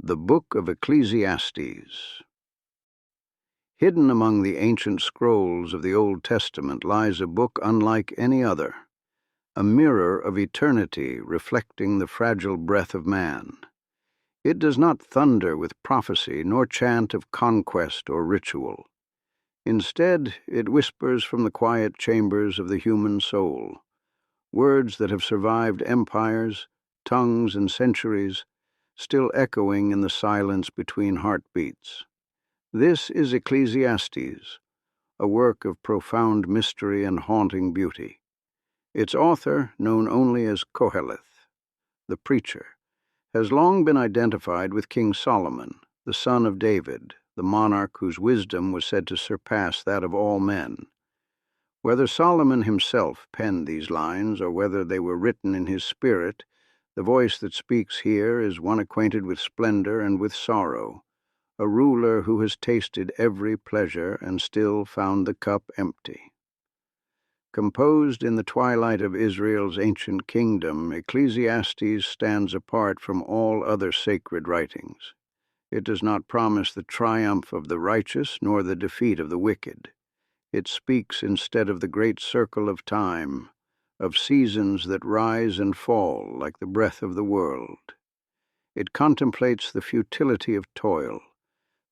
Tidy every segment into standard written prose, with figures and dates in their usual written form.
The Book of Ecclesiastes. Hidden among the ancient scrolls of the Old Testament lies a book unlike any other, a mirror of eternity reflecting the fragile breath of man. It does not thunder with prophecy nor chant of conquest or ritual. Instead, it whispers from the quiet chambers of the human soul, words that have survived empires, tongues, and centuries, still echoing in the silence between heartbeats. This is Ecclesiastes, a work of profound mystery and haunting beauty. Its author, known only as Koheleth, the preacher, has long been identified with King Solomon, the son of David, the monarch whose wisdom was said to surpass that of all men. Whether Solomon himself penned these lines or whether they were written in his spirit, the voice that speaks here is one acquainted with splendor and with sorrow, a ruler who has tasted every pleasure and still found the cup empty. Composed in the twilight of Israel's ancient kingdom, Ecclesiastes stands apart from all other sacred writings. It does not promise the triumph of the righteous nor the defeat of the wicked. It speaks instead of the great circle of time, of seasons that rise and fall like the breath of the world. It contemplates the futility of toil,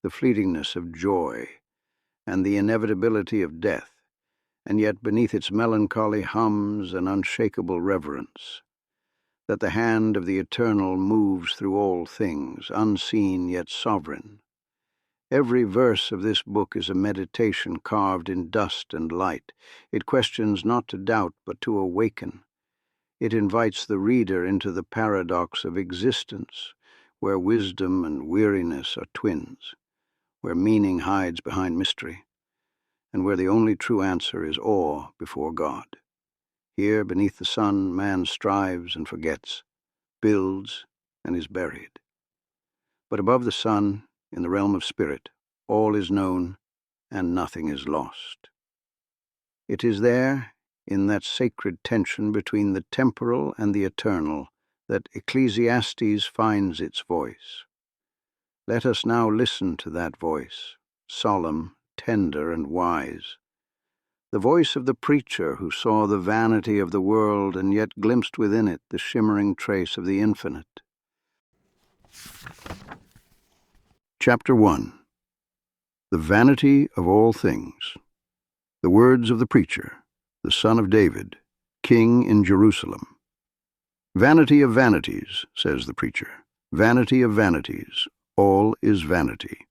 the fleetingness of joy, and the inevitability of death, and yet beneath its melancholy hums an unshakable reverence, that the hand of the Eternal moves through all things, unseen yet sovereign. Every verse of this book is a meditation carved in dust and light. It questions not to doubt, but to awaken. It invites the reader into the paradox of existence, where wisdom and weariness are twins, where meaning hides behind mystery, and where the only true answer is awe before God. Here, beneath the sun, man strives and forgets, builds and is buried. But above the sun, in the realm of spirit, all is known and nothing is lost. It is there, in that sacred tension between the temporal and the eternal, that Ecclesiastes finds its voice. Let us now listen to that voice, solemn, tender, and wise. The voice of the preacher who saw the vanity of the world and yet glimpsed within it the shimmering trace of the infinite. Chapter 1. The Vanity of All Things. The words of the preacher, the son of David, king in Jerusalem. Vanity of vanities, says the preacher, vanity of vanities, all is vanity.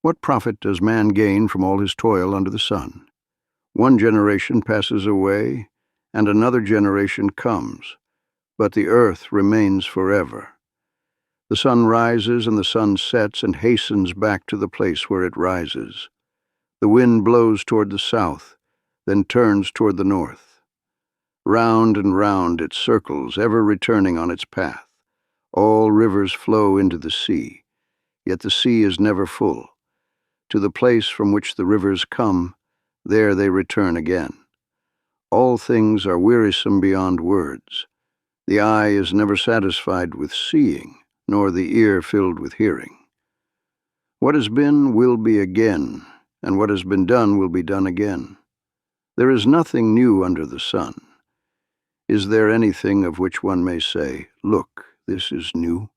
What profit does man gain from all his toil under the sun? One generation passes away, and another generation comes, but the earth remains forever. The sun rises and the sun sets and hastens back to the place where it rises. The wind blows toward the south, then turns toward the north. Round and round it circles, ever returning on its path. All rivers flow into the sea, yet the sea is never full. To the place from which the rivers come, there they return again. All things are wearisome beyond words. The eye is never satisfied with seeing, nor the ear filled with hearing. What has been will be again, and what has been done will be done again. There is nothing new under the sun. Is there anything of which one may say, "Look, this is new"?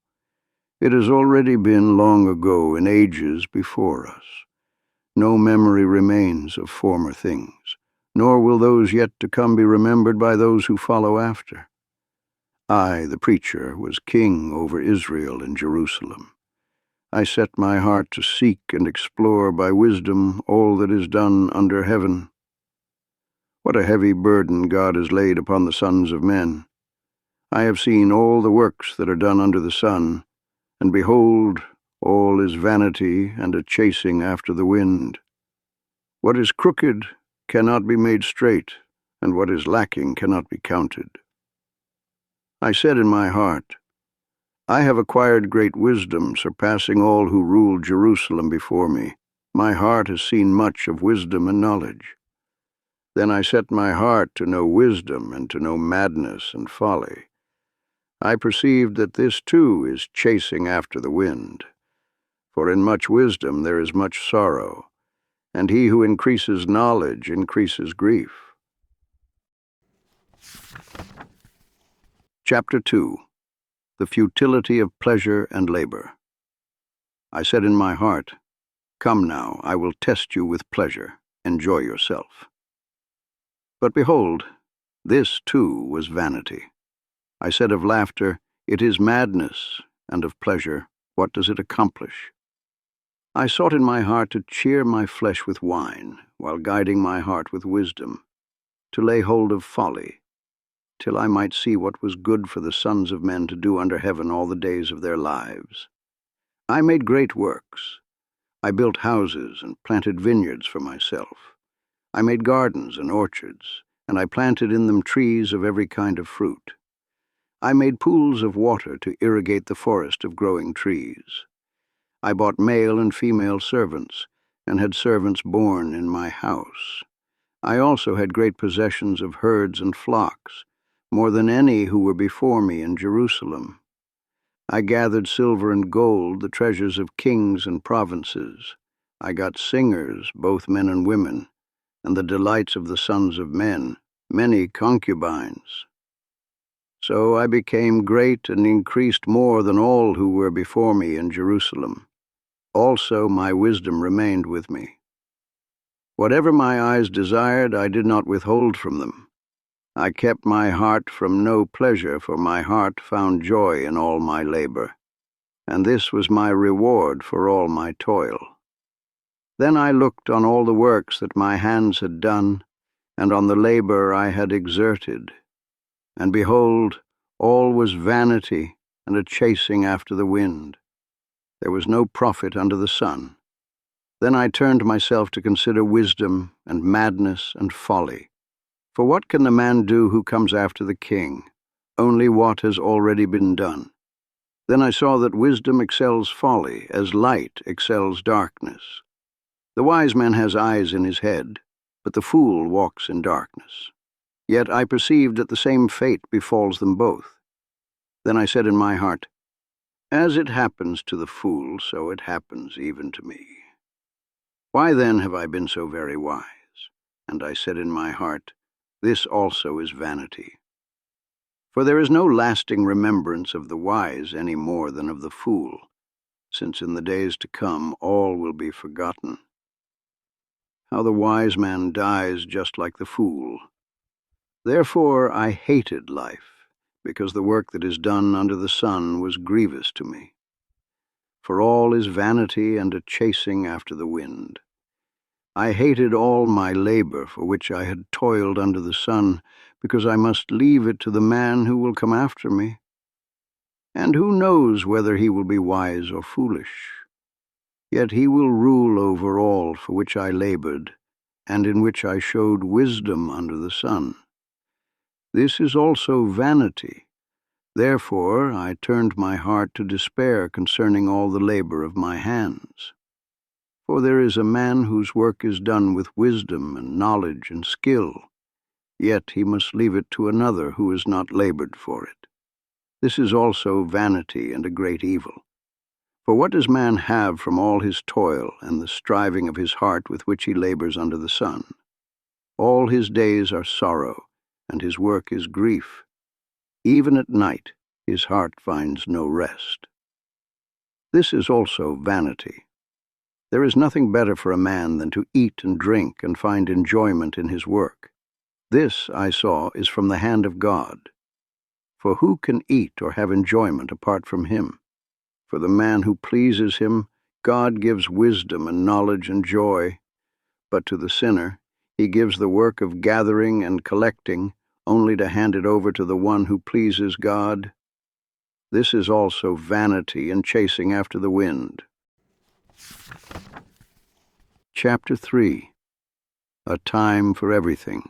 It has already been long ago in ages before us. No memory remains of former things, nor will those yet to come be remembered by those who follow after. I, the preacher, was king over Israel in Jerusalem. I set my heart to seek and explore by wisdom all that is done under heaven. What a heavy burden God has laid upon the sons of men. I have seen all the works that are done under the sun, and behold, all is vanity and a chasing after the wind. What is crooked cannot be made straight, and what is lacking cannot be counted. I said in my heart, I have acquired great wisdom, surpassing all who ruled Jerusalem before me. My heart has seen much of wisdom and knowledge. Then I set my heart to know wisdom and to know madness and folly. I perceived that this too is chasing after the wind. For in much wisdom there is much sorrow, and he who increases knowledge increases grief. Chapter 2. The Futility of Pleasure and Labor. I said in my heart, "Come now, I will test you with pleasure. Enjoy yourself." But behold, this too was vanity. I said of laughter, "It is madness," and of pleasure, "What does it accomplish?" I sought in my heart to cheer my flesh with wine, while guiding my heart with wisdom, to lay hold of folly, till I might see what was good for the sons of men to do under heaven all the days of their lives. I made great works. I built houses and planted vineyards for myself. I made gardens and orchards, and I planted in them trees of every kind of fruit. I made pools of water to irrigate the forest of growing trees. I bought male and female servants, and had servants born in my house. I also had great possessions of herds and flocks, more than any who were before me in Jerusalem. I gathered silver and gold, the treasures of kings and provinces. I got singers, both men and women, and the delights of the sons of men, many concubines. So I became great and increased more than all who were before me in Jerusalem. Also my wisdom remained with me. Whatever my eyes desired, I did not withhold from them. I kept my heart from no pleasure, for my heart found joy in all my labor, and this was my reward for all my toil. Then I looked on all the works that my hands had done, and on the labor I had exerted, and behold, all was vanity and a chasing after the wind. There was no profit under the sun. Then I turned myself to consider wisdom and madness and folly. For what can the man do who comes after the king? Only what has already been done. Then I saw that wisdom excels folly, as light excels darkness. The wise man has eyes in his head, but the fool walks in darkness. Yet I perceived that the same fate befalls them both. Then I said in my heart, "As it happens to the fool, so it happens even to me. Why then have I been so very wise?" And I said in my heart, "This also is vanity." For there is no lasting remembrance of the wise any more than of the fool, since in the days to come all will be forgotten. How the wise man dies just like the fool. Therefore I hated life, because the work that is done under the sun was grievous to me. For all is vanity and a chasing after the wind. I hated all my labor for which I had toiled under the sun, because I must leave it to the man who will come after me. And who knows whether he will be wise or foolish? Yet he will rule over all for which I labored, and in which I showed wisdom under the sun. This is also vanity. Therefore I turned my heart to despair concerning all the labor of my hands. For there is a man whose work is done with wisdom and knowledge and skill, yet he must leave it to another who has not labored for it. This is also vanity and a great evil. For what does man have from all his toil and the striving of his heart with which he labors under the sun? All his days are sorrow, and his work is grief. Even at night his heart finds no rest. This is also vanity. There is nothing better for a man than to eat and drink and find enjoyment in his work. This, I saw, is from the hand of God. For who can eat or have enjoyment apart from him? For the man who pleases him, God gives wisdom and knowledge and joy. But to the sinner, he gives the work of gathering and collecting, only to hand it over to the one who pleases God. This is also vanity and chasing after the wind. Chapter 3. A Time for Everything.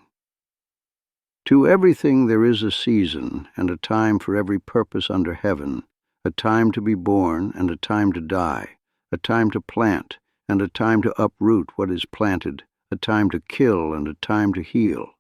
To everything there is a season, and a time for every purpose under heaven, a time to be born and a time to die, a time to plant and a time to uproot what is planted, a time to kill and a time to heal,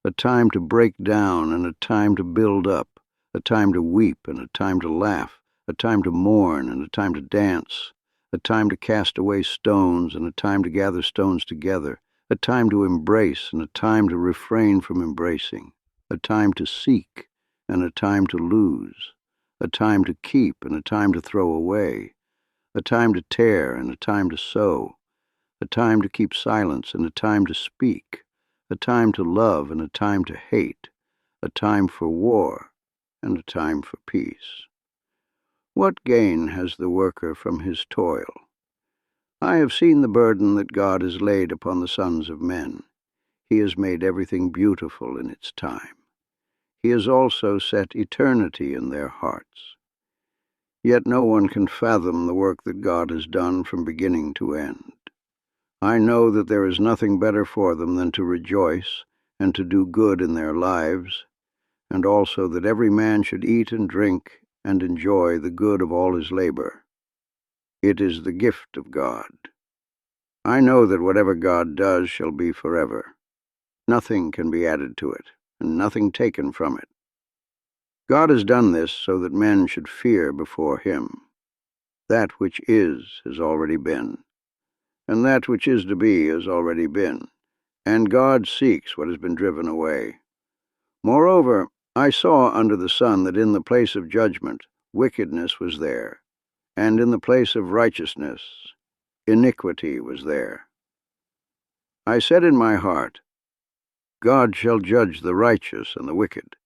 a time to break down and a time to build up, a time to weep and a time to laugh, a time to mourn and a time to dance, a time to cast away stones and a time to gather stones together, a time to embrace and a time to refrain from embracing, a time to seek and a time to lose, a time to keep and a time to throw away, a time to tear and a time to sow, a time to keep silence and a time to speak, a time to love and a time to hate, a time for war and a time for peace. What gain has the worker from his toil? I have seen the burden that God has laid upon the sons of men. He has made everything beautiful in its time. He has also set eternity in their hearts. Yet no one can fathom the work that God has done from beginning to end. I know that there is nothing better for them than to rejoice and to do good in their lives, and also that every man should eat and drink and enjoy the good of all his labor. It is the gift of God. I know that whatever God does shall be forever. Nothing can be added to it, and nothing taken from it. God has done this so that men should fear before him. That which is has already been, and that which is to be has already been, and God seeks what has been driven away. Moreover, I saw under the sun that in the place of judgment wickedness was there, and in the place of righteousness iniquity was there. I said in my heart, God shall judge the righteous and the wicked,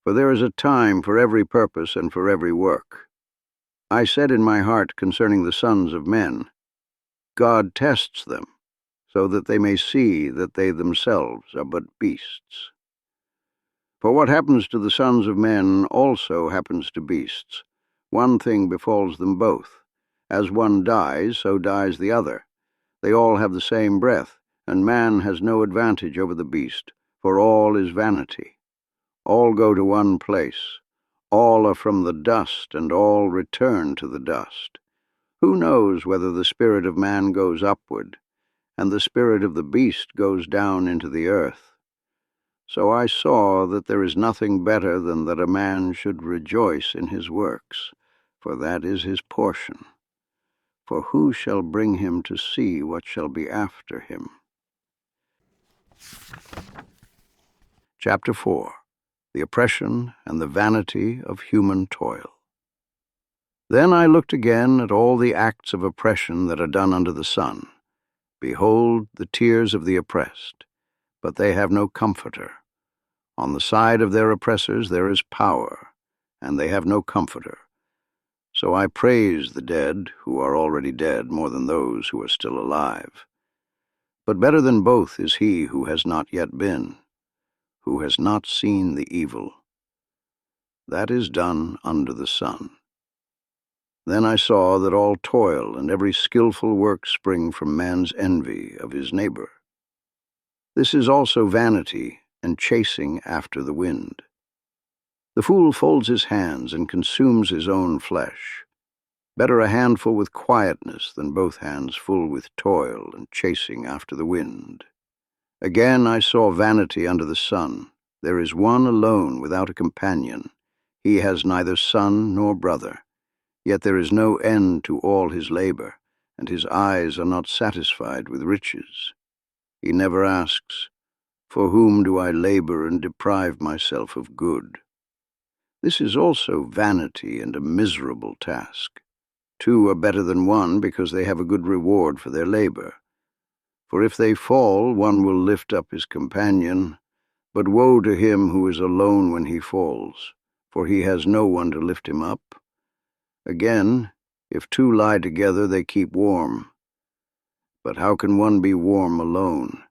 for there is a time for every purpose and for every work. I said in my heart concerning the sons of men, God tests them, so that they may see that they themselves are but beasts. For what happens to the sons of men also happens to beasts. One thing befalls them both. As one dies, so dies the other. They all have the same breath, and man has no advantage over the beast, for all is vanity. All go to one place. All are from the dust, and all return to the dust. Who knows whether the spirit of man goes upward, and the spirit of the beast goes down into the earth? So I saw that there is nothing better than that a man should rejoice in his works, for that is his portion. For who shall bring him to see what shall be after him? Chapter 4. The Oppression and the Vanity of Human Toil. Then I looked again at all the acts of oppression that are done under the sun. Behold, the tears of the oppressed, but they have no comforter. On the side of their oppressors there is power, and they have no comforter. So I praise the dead, who are already dead, more than those who are still alive. But better than both is he who has not yet been, who has not seen the evil. That is done under the sun. Then I saw that all toil and every skillful work spring from man's envy of his neighbor. This is also vanity and chasing after the wind. The fool folds his hands and consumes his own flesh. Better a handful with quietness than both hands full with toil and chasing after the wind. Again I saw vanity under the sun. There is one alone without a companion. He has neither son nor brother. Yet there is no end to all his labor, and his eyes are not satisfied with riches. He never asks, for whom do I labor and deprive myself of good? This is also vanity and a miserable task. Two are better than one because they have a good reward for their labor. For if they fall, one will lift up his companion, but woe to him who is alone when he falls, for he has no one to lift him up. Again, if two lie together, they keep warm. But how can one be warm alone?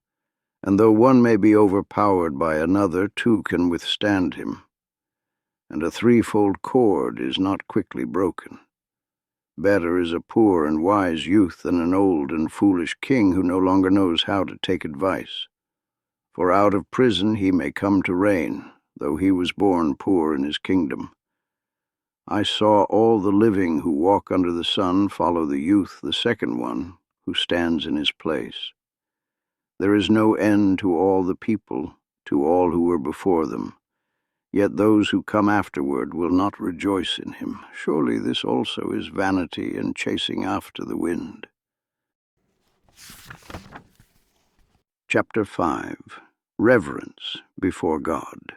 And though one may be overpowered by another, two can withstand him. And a threefold cord is not quickly broken. Better is a poor and wise youth than an old and foolish king who no longer knows how to take advice. For out of prison he may come to reign, though he was born poor in his kingdom. I saw all the living who walk under the sun follow the youth, the second one, who stands in his place. There is no end to all the people, to all who were before them. Yet those who come afterward will not rejoice in him. Surely this also is vanity and chasing after the wind. Chapter 5. Reverence before God.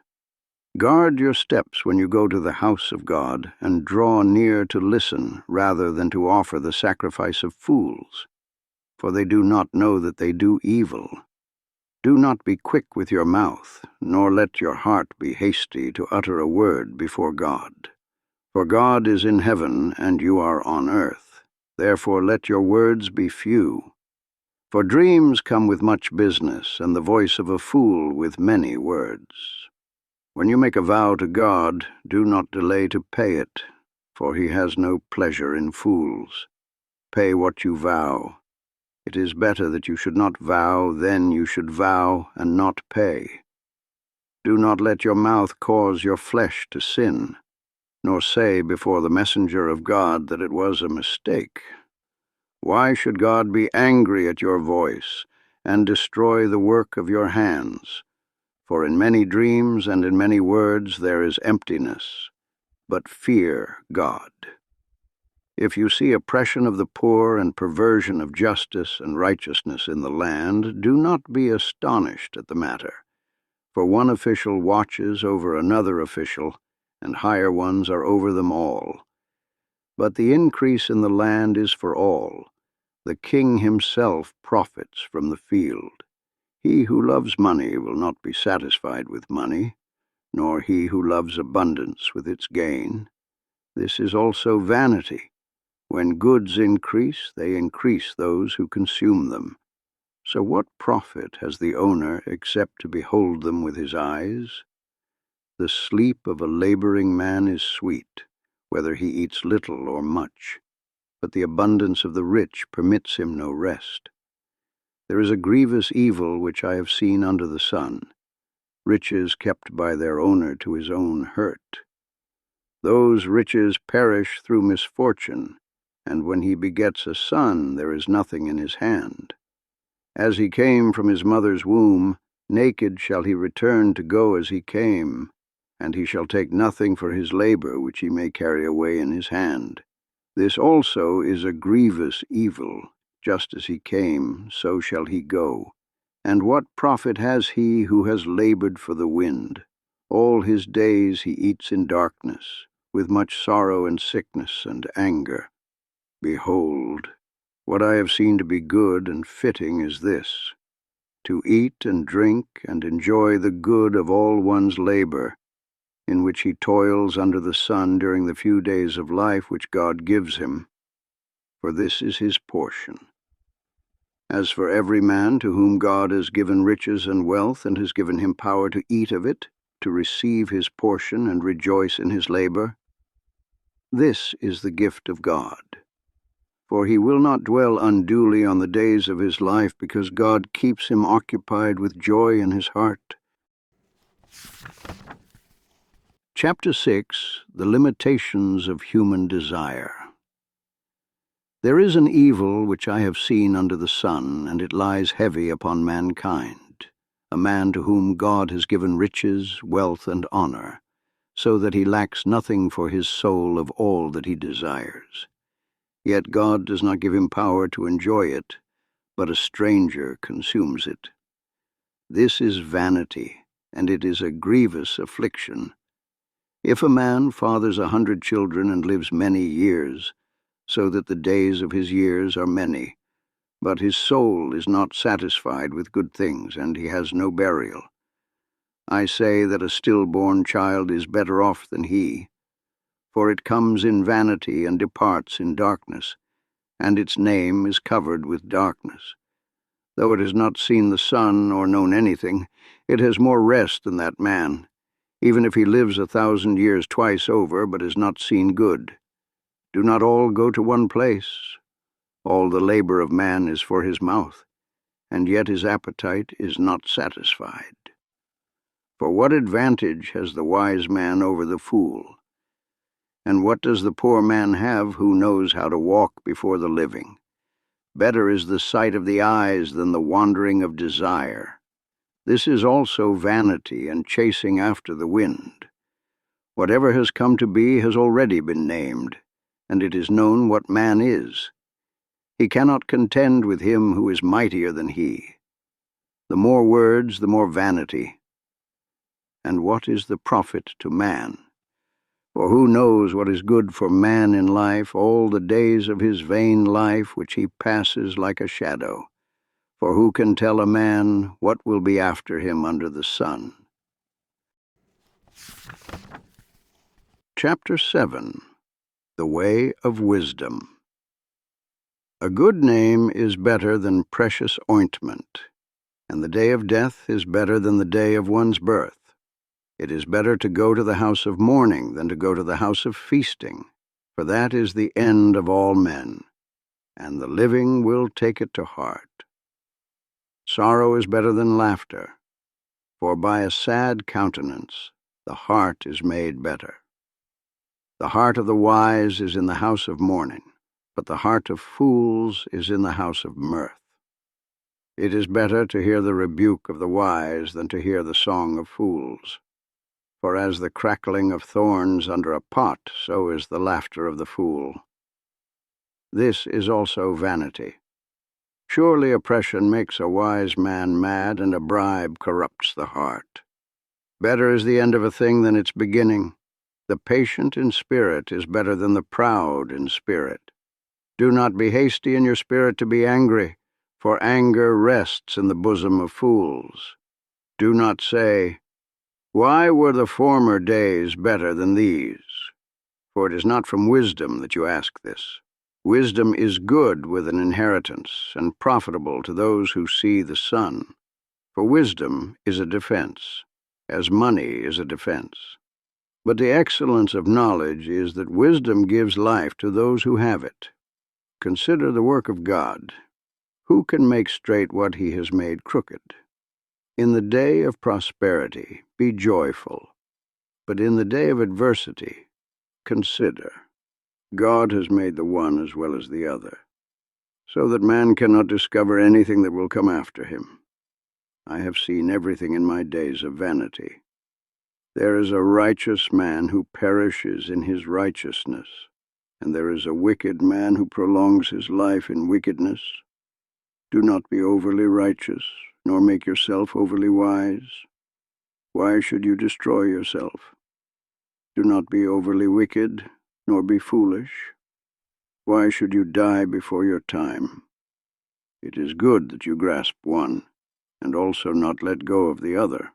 Guard your steps when you go to the house of God, and draw near to listen rather than to offer the sacrifice of fools, for they do not know that they do evil. Do not be quick with your mouth, nor let your heart be hasty to utter a word before God. For God is in heaven, and you are on earth. Therefore let your words be few. For dreams come with much business, and the voice of a fool with many words. When you make a vow to God, do not delay to pay it, for he has no pleasure in fools. Pay what you vow. It is better that you should not vow than you should vow and not pay. Do not let your mouth cause your flesh to sin, nor say before the messenger of God that it was a mistake. Why should God be angry at your voice and destroy the work of your hands? For in many dreams and in many words there is emptiness, but fear God. If you see oppression of the poor and perversion of justice and righteousness in the land, do not be astonished at the matter. For one official watches over another official, and higher ones are over them all. But the increase in the land is for all. The king himself profits from the field. He who loves money will not be satisfied with money, nor he who loves abundance with its gain. This is also vanity. When goods increase, they increase those who consume them. So what profit has the owner except to behold them with his eyes? The sleep of a laboring man is sweet, whether he eats little or much, but the abundance of the rich permits him no rest. There is a grievous evil which I have seen under the sun, riches kept by their owner to his own hurt. Those riches perish through misfortune, and when he begets a son, there is nothing in his hand. As he came from his mother's womb, naked shall he return to go as he came, and he shall take nothing for his labor which he may carry away in his hand. This also is a grievous evil. Just as he came, so shall he go. And what profit has he who has labored for the wind? All his days he eats in darkness, with much sorrow and sickness and anger. Behold, what I have seen to be good and fitting is this, to eat and drink and enjoy the good of all one's labor, in which he toils under the sun during the few days of life which God gives him, for this is his portion. As for every man to whom God has given riches and wealth and has given him power to eat of it, to receive his portion and rejoice in his labor, this is the gift of God. For he will not dwell unduly on the days of his life, because God keeps him occupied with joy in his heart. Chapter 6. The Limitations of Human Desire. There is an evil which I have seen under the sun, and it lies heavy upon mankind, a man to whom God has given riches, wealth, and honor, so that he lacks nothing for his soul of all that he desires. Yet God does not give him power to enjoy it, but a stranger consumes it. This is vanity, and it is a grievous affliction. If a man fathers 100 children and lives many years, so that the days of his years are many, but his soul is not satisfied with good things, and he has no burial, I say that a stillborn child is better off than he, for it comes in vanity and departs in darkness, and its name is covered with darkness. Though it has not seen the sun or known anything, it has more rest than that man, even if he lives 1,000 years twice over, but has not seen good. Do not all go to one place? All the labor of man is for his mouth, and yet his appetite is not satisfied. For what advantage has the wise man over the fool? And what does the poor man have who knows how to walk before the living? Better is the sight of the eyes than the wandering of desire. This is also vanity and chasing after the wind. Whatever has come to be has already been named, and it is known what man is. He cannot contend with him who is mightier than he. The more words, the more vanity. And what is the profit to man? For who knows what is good for man in life, all the days of his vain life which he passes like a shadow? For who can tell a man what will be after him under the sun? Chapter 7. The Way of Wisdom. A good name is better than precious ointment, and the day of death is better than the day of one's birth. It is better to go to the house of mourning than to go to the house of feasting, for that is the end of all men, and the living will take it to heart. Sorrow is better than laughter, for by a sad countenance the heart is made better. The heart of the wise is in the house of mourning, but the heart of fools is in the house of mirth. It is better to hear the rebuke of the wise than to hear the song of fools. For as the crackling of thorns under a pot, so is the laughter of the fool. This is also vanity. Surely oppression makes a wise man mad, and a bribe corrupts the heart. Better is the end of a thing than its beginning. The patient in spirit is better than the proud in spirit. Do not be hasty in your spirit to be angry, for anger rests in the bosom of fools. Do not say, "Why were the former days better than these?" For it is not from wisdom that you ask this. Wisdom is good with an inheritance, and profitable to those who see the sun. For wisdom is a defense, as money is a defense. But the excellence of knowledge is that wisdom gives life to those who have it. Consider the work of God. Who can make straight what he has made crooked? In the day of prosperity, be joyful, but in the day of adversity, consider. God has made the one as well as the other, so that man cannot discover anything that will come after him. I have seen everything in my days of vanity. There is a righteous man who perishes in his righteousness, and there is a wicked man who prolongs his life in wickedness. Do not be overly righteous, nor make yourself overly wise. Why should you destroy yourself? Do not be overly wicked, nor be foolish. Why should you die before your time? It is good that you grasp one, and also not let go of the other.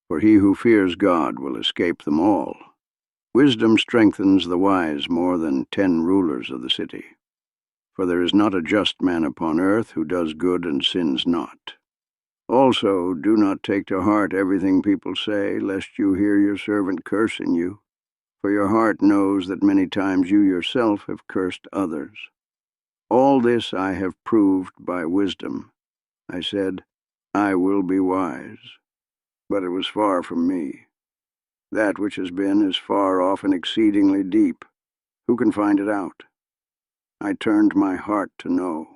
For he who fears God will escape them all. Wisdom strengthens the wise more than 10 rulers of the city. For there is not a just man upon earth who does good and sins not. Also, do not take to heart everything people say, lest you hear your servant cursing you. For your heart knows that many times you yourself have cursed others. All this I have proved by wisdom. I said, I will be wise. But it was far from me. That which has been is far off and exceedingly deep. Who can find it out? I turned my heart to know,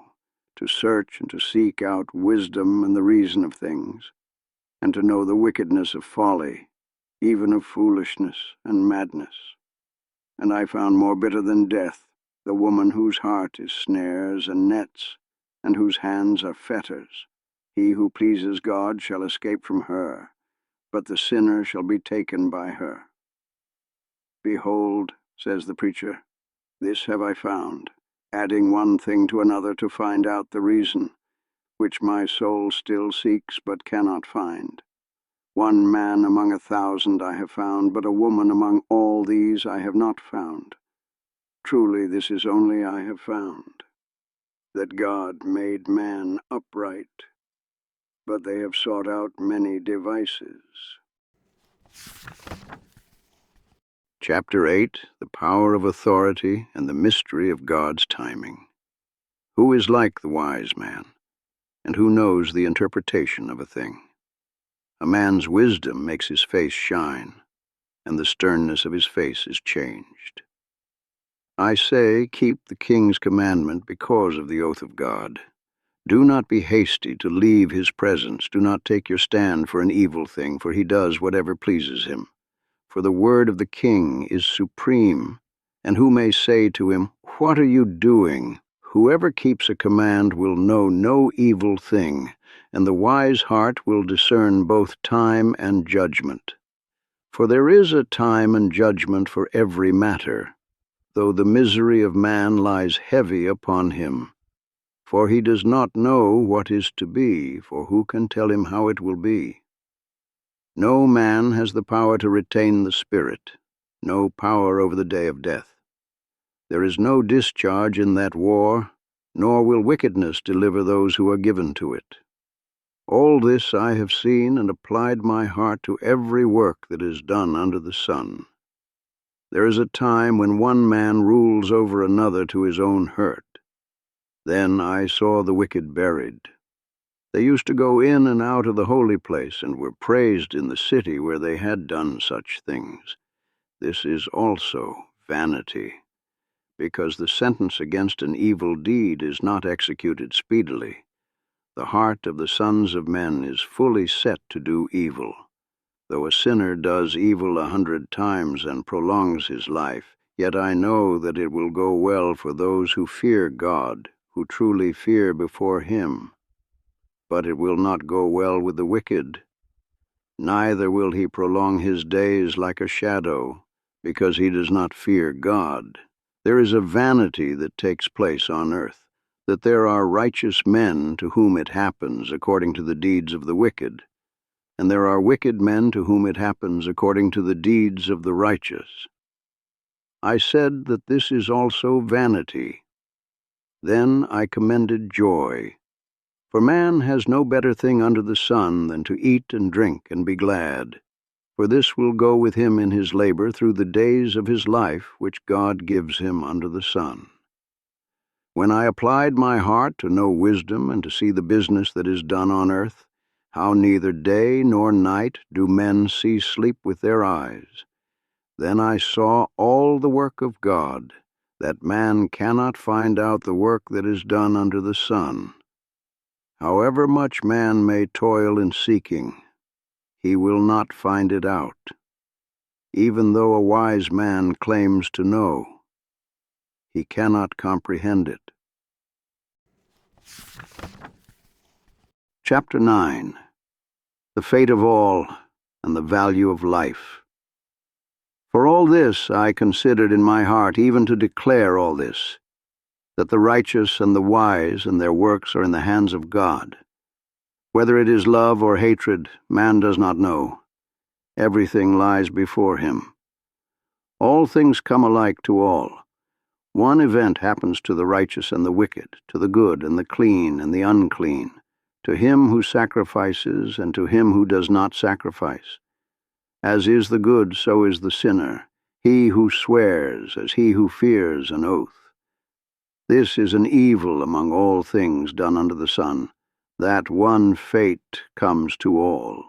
to search and to seek out wisdom and the reason of things, and to know the wickedness of folly, even of foolishness and madness. And I found more bitter than death the woman whose heart is snares and nets, and whose hands are fetters. He who pleases God shall escape from her, but the sinner shall be taken by her. Behold, says the preacher, this have I found, adding one thing to another to find out the reason, which my soul still seeks but cannot find. One man among 1,000 I have found, but a woman among all these I have not found. Truly this is only I have found, that God made man upright, but they have sought out many devices. Chapter 8. The Power of Authority and the Mystery of God's Timing. Who is like the wise man, and who knows the interpretation of a thing? A man's wisdom makes his face shine, and the sternness of his face is changed. I say, keep the king's commandment because of the oath of God. Do not be hasty to leave his presence. Do not take your stand for an evil thing, for he does whatever pleases him. for the word of the king is supreme. And who may say to him, "What are you doing?" Whoever keeps a command will know no evil thing, and the wise heart will discern both time and judgment. For there is a time and judgment for every matter, though the misery of man lies heavy upon him. For he does not know what is to be, for who can tell him how it will be? No man has the power to retain the spirit, no power over the day of death. There is no discharge in that war, nor will wickedness deliver those who are given to it. All this I have seen and applied my heart to every work that is done under the sun. There is a time when one man rules over another to his own hurt. Then I saw the wicked buried. They used to go in and out of the holy place and were praised in the city where they had done such things. This is also vanity, because the sentence against an evil deed is not executed speedily. The heart of the sons of men is fully set to do evil. Though a sinner does evil 100 times and prolongs his life, yet I know that it will go well for those who fear God, who truly fear before him. But it will not go well with the wicked. Neither will he prolong his days like a shadow, because he does not fear God. There is a vanity that takes place on earth, that there are righteous men to whom it happens according to the deeds of the wicked, and there are wicked men to whom it happens according to the deeds of the righteous. I said that this is also vanity. Then I commended joy. For man has no better thing under the sun than to eat and drink and be glad, for this will go with him in his labor through the days of his life which God gives him under the sun. When I applied my heart to know wisdom and to see the business that is done on earth, how neither day nor night do men see sleep with their eyes, then I saw all the work of God, that man cannot find out the work that is done under the sun. However much man may toil in seeking, he will not find it out, even though a wise man claims to know. He cannot comprehend it. Chapter 9. The Fate of All and the Value of Life. For all this I considered in my heart, even to declare all this, that the righteous and the wise and their works are in the hands of God. Whether it is love or hatred, man does not know. Everything lies before him. All things come alike to all. One event happens to the righteous and the wicked, to the good and the clean and the unclean, to him who sacrifices and to him who does not sacrifice. As is the good, so is the sinner, he who swears as he who fears an oath. This is an evil among all things done under the sun, that one fate comes to all.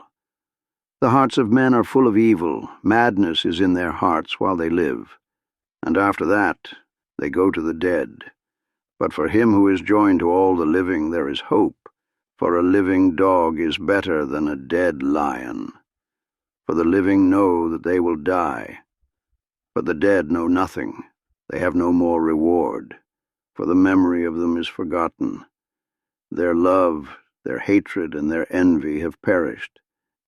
The hearts of men are full of evil, madness is in their hearts while they live, and after that they go to the dead. But for him who is joined to all the living there is hope, for a living dog is better than a dead lion. For the living know that they will die, but the dead know nothing, they have no more reward, for the memory of them is forgotten. Their love, their hatred, and their envy have perished.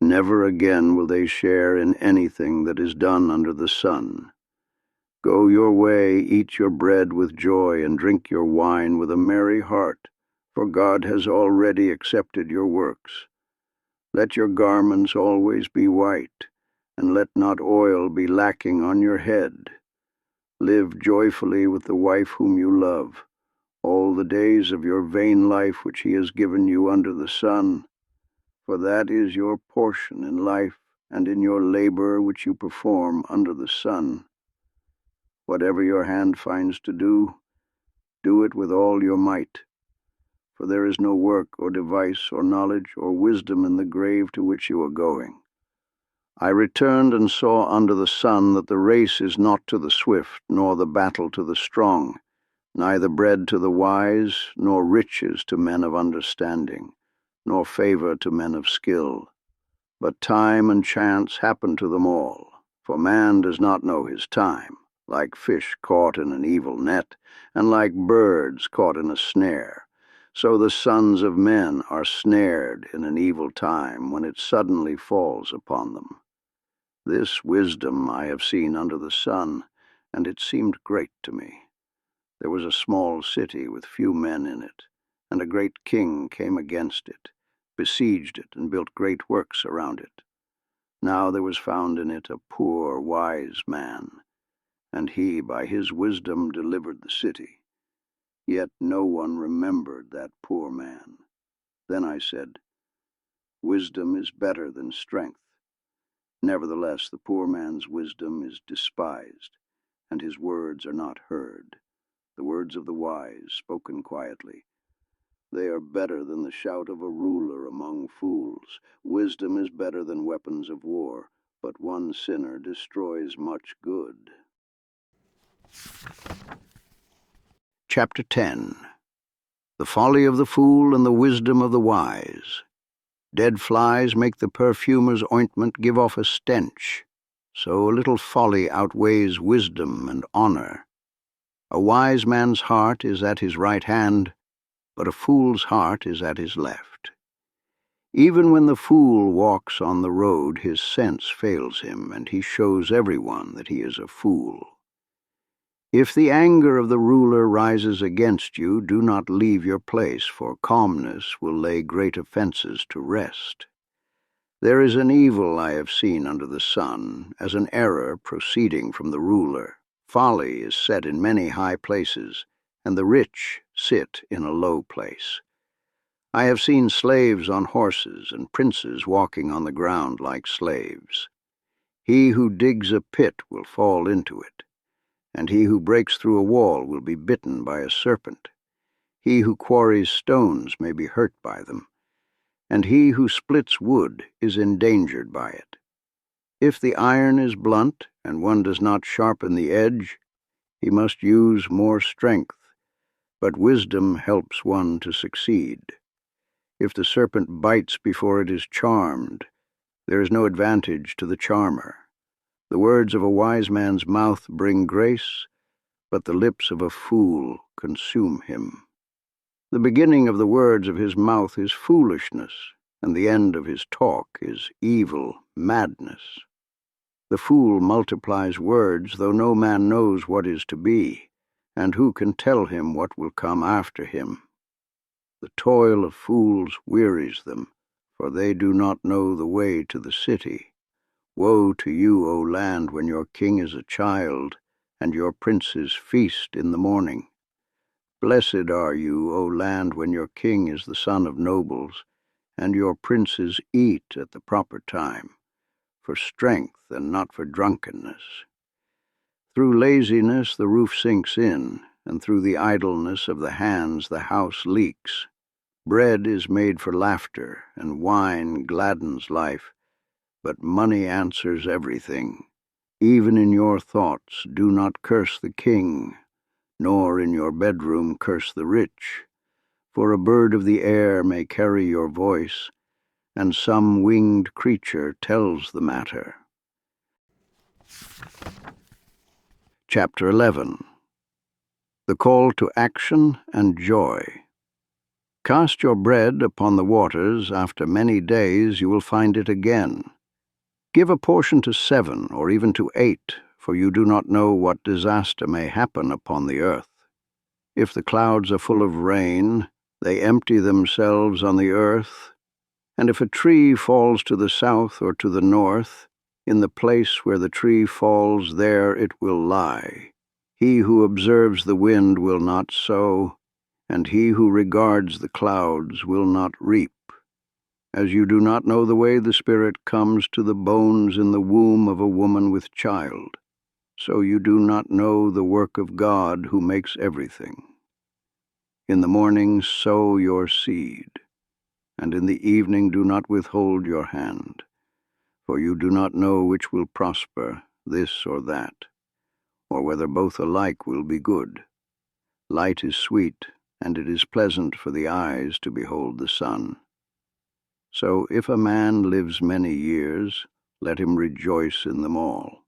Never again will they share in anything that is done under the sun. Go your way, eat your bread with joy, and drink your wine with a merry heart, for God has already accepted your works. Let your garments always be white, and let not oil be lacking on your head. Live joyfully with the wife whom you love, all the days of your vain life which he has given you under the sun, for that is your portion in life and in your labor which you perform under the sun. Whatever your hand finds to do, do it with all your might, for there is no work or device or knowledge or wisdom in the grave to which you are going. I returned and saw under the sun that the race is not to the swift, nor the battle to the strong, neither bread to the wise, nor riches to men of understanding, nor favor to men of skill. But time and chance happen to them all, For man does not know his time, like fish caught in an evil net, and like birds caught in a snare. So the sons of men are snared in an evil time, when it suddenly falls upon them. This wisdom I have seen under the sun, and it seemed great to me. There was a small city with few men in it, and a great king came against it, besieged it, and built great works around it. Now there was found in it a poor, wise man, and he by his wisdom delivered the city. Yet no one remembered that poor man. Then I said, Wisdom is better than strength. Nevertheless, the poor man's wisdom is despised, and his words are not heard. The words of the wise, spoken quietly. They are better than the shout of a ruler among fools. Wisdom is better than weapons of war, but one sinner destroys much good. Chapter 10. The folly of the fool and the wisdom of the wise. Dead flies make the perfumer's ointment give off a stench. So a little folly outweighs wisdom and honor. A wise man's heart is at his right hand, but a fool's heart is at his left. Even when the fool walks on the road, his sense fails him, and he shows everyone that he is a fool. If the anger of the ruler rises against you, do not leave your place, for calmness will lay great offenses to rest. There is an evil I have seen under the sun, as an error proceeding from the ruler. Folly is set in many high places, and the rich sit in a low place. I have seen slaves on horses, and princes walking on the ground like slaves. He who digs a pit will fall into it, and he who breaks through a wall will be bitten by a serpent. He who quarries stones may be hurt by them, and he who splits wood is endangered by it. If the iron is blunt, and one does not sharpen the edge, he must use more strength, but wisdom helps one to succeed. If the serpent bites before it is charmed, there is no advantage to the charmer. The words of a wise man's mouth bring grace, but the lips of a fool consume him. The beginning of the words of his mouth is foolishness, and the end of his talk is evil madness. The fool multiplies words, though no man knows what is to be, and who can tell him what will come after him? The toil of fools wearies them, for they do not know the way to the city. Woe to you, O land, when your king is a child, and your princes feast in the morning. Blessed are you, O land, when your king is the son of nobles, and your princes eat at the proper time, for strength and not for drunkenness. Through laziness the roof sinks in, and through the idleness of the hands the house leaks. Bread is made for laughter, and wine gladdens life, but money answers everything. Even in your thoughts do not curse the king, nor in your bedroom curse the rich, for a bird of the air may carry your voice, and some winged creature tells the matter. Chapter 11. The Call to Action and Joy. Cast your bread upon the waters, after many days you will find it again. Give a portion to 7, or even to 8, for you do not know what disaster may happen upon the earth. If the clouds are full of rain, they empty themselves on the earth, and if a tree falls to the south or to the north, in the place where the tree falls, there it will lie. He who observes the wind will not sow, and he who regards the clouds will not reap. As you do not know the way the Spirit comes to the bones in the womb of a woman with child, so you do not know the work of God who makes everything. In the morning sow your seed, and in the evening do not withhold your hand, for you do not know which will prosper, this or that, or whether both alike will be good. Light is sweet, and it is pleasant for the eyes to behold the sun. So if a man lives many years, let him rejoice in them all.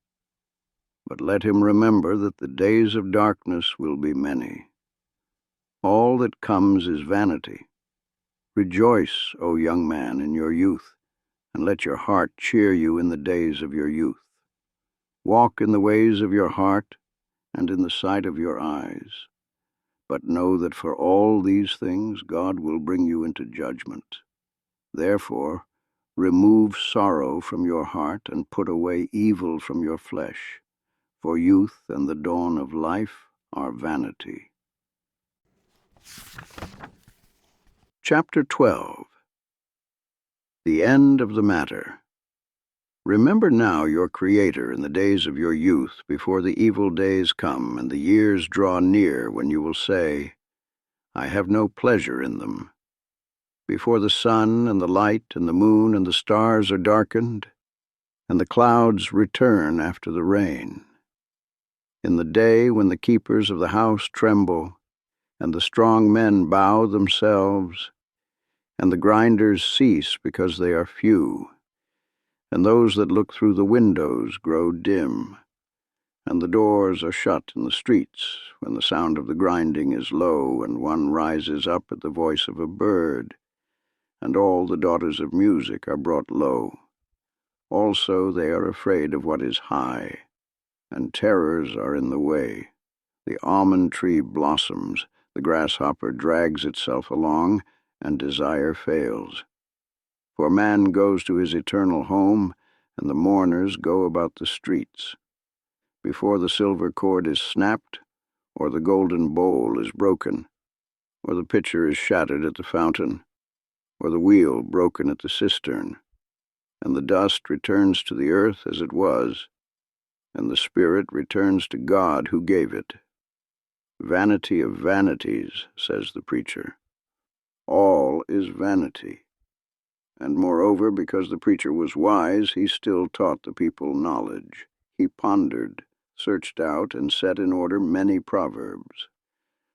but let him remember that the days of darkness will be many. All that comes is vanity. Rejoice, O young man, in your youth, and let your heart cheer you in the days of your youth. Walk in the ways of your heart and in the sight of your eyes. But know that for all these things God will bring you into judgment. Therefore, remove sorrow from your heart and put away evil from your flesh, for youth and the dawn of life are vanity. Chapter 12. The End of the Matter. Remember now your Creator in the days of your youth, before the evil days come and the years draw near when you will say, I have no pleasure in them. Before the sun and the light and the moon and the stars are darkened, and the clouds return after the rain. In the day when the keepers of the house tremble, and the strong men bow themselves, and the grinders cease because they are few, and those that look through the windows grow dim, and the doors are shut in the streets, when the sound of the grinding is low, and one rises up at the voice of a bird, and all the daughters of music are brought low. Also they are afraid of what is high, and terrors are in the way. The almond tree blossoms, the grasshopper drags itself along, and desire fails. For man goes to his eternal home, and the mourners go about the streets. Before the silver cord is snapped, or the golden bowl is broken, or the pitcher is shattered at the fountain, or the wheel broken at the cistern, and the dust returns to the earth as it was, and the spirit returns to God who gave it. Vanity of vanities, says the preacher. All is vanity. And moreover, because the preacher was wise, he still taught the people knowledge. He pondered, searched out, and set in order many proverbs.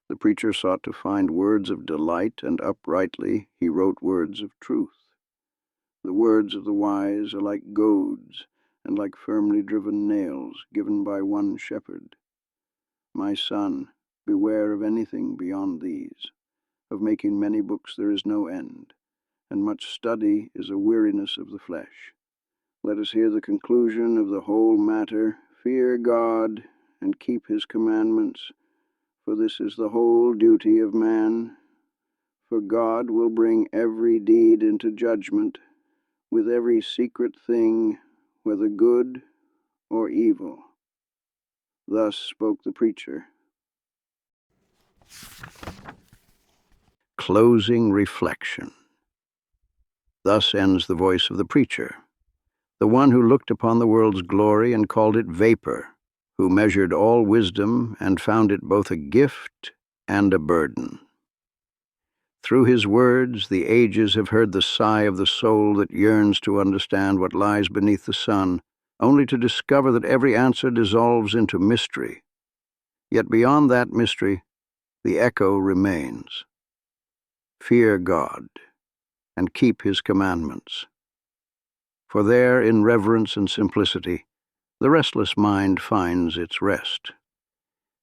The preacher sought to find words of delight, and uprightly he wrote words of truth. The words of the wise are like goads, and like firmly driven nails, given by one shepherd. My son, beware of anything beyond these. Of making many books there is no end, and much study is a weariness of the flesh. Let us hear the conclusion of the whole matter. Fear God, and keep his commandments, for this is the whole duty of man. For God will bring every deed into judgment, with every secret thing, whether good or evil. Thus spoke the preacher. Closing reflection. Thus ends the voice of the preacher, the one who looked upon the world's glory and called it vapor, who measured all wisdom and found it both a gift and a burden. Through his words, the ages have heard the sigh of the soul that yearns to understand what lies beneath the sun, only to discover that every answer dissolves into mystery. Yet beyond that mystery, the echo remains. Fear God, and keep his commandments. For there, in reverence and simplicity, the restless mind finds its rest.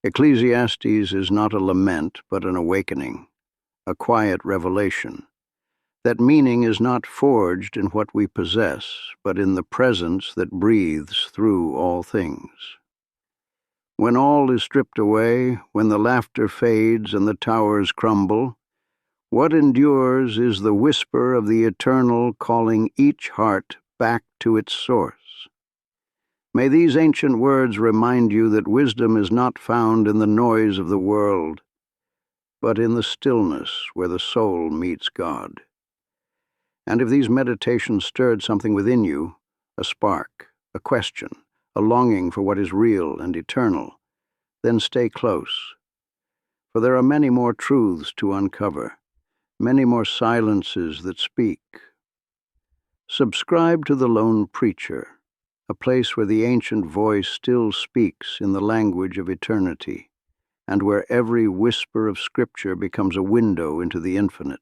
Ecclesiastes is not a lament, but an awakening, a quiet revelation. That meaning is not forged in what we possess, but in the presence that breathes through all things. When all is stripped away, when the laughter fades and the towers crumble, what endures is the whisper of the eternal calling each heart back to its source. May these ancient words remind you that wisdom is not found in the noise of the world, but in the stillness where the soul meets God. And if these meditations stirred something within you, a spark, a question, a longing for what is real and eternal, then stay close. For there are many more truths to uncover, many more silences that speak. Subscribe to the Lone Preacher, a place where the ancient voice still speaks in the language of eternity, and where every whisper of Scripture becomes a window into the infinite.